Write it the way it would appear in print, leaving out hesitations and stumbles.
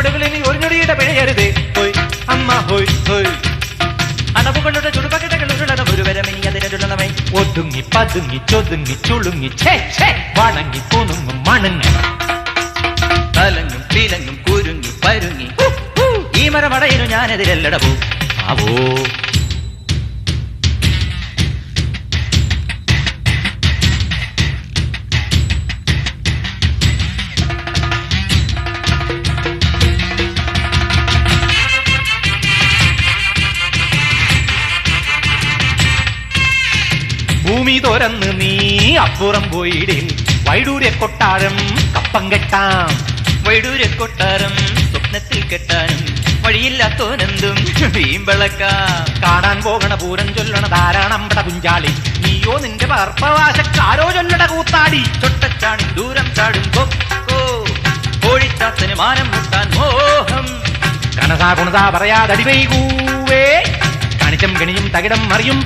ചുവടുകളിൽ ഒരു ഞൊടിയുടെ പിഴയരുത് ഹോയ് അമ്മ ഹോയ് ഹോയ് അടവുകളുടെ ചുടുപകിടകളുള്ളത് ഒരു വരമിനി അതിനുള്ളവൈ ഒതുങ്ങി പതുങ്ങി ചൊതുങ്ങി ചുളുങ്ങി വണങ്ങി പൂന്നുങ്ങും മണങ്ങി തലങ്ങും പീലങ്ങും കുരുങ്ങി പരുങ്ങി ഈ മരമടയിനു ഞാനെതിരല്ലടവോ ആവോ ഭൂമി തുറന്ന് നീ അപ്പുറം പോയിടേ വൈഡൂര്യ കൊട്ടാരം കപ്പം കെട്ടാം വൈഡൂര്യ കൊട്ടാരം സ്വപ്നത്തിൽ കെട്ടാനും വഴിയില്ലാത്തോനെന്തും വീമ്പളക്കാം കാണാൻ പോകണ പൂരം ചൊല്ലണ ധാരാളമ്പട കുഞ്ചാളി നീയോ നിന്റെ പർപ്പവാശക്കാരോ ചൊല്ലട കൂത്താടി ചൊട്ടച്ചാണി ദൂരം ചാടും കൊക്കോ കോഴിച്ചാത്തന് മാനം മുട്ടാൻ മോഹം കണസാ കുണസാ പറയാതടി വൈകൂവേ കണിച്ചം കണിയും തകിടം മറിയും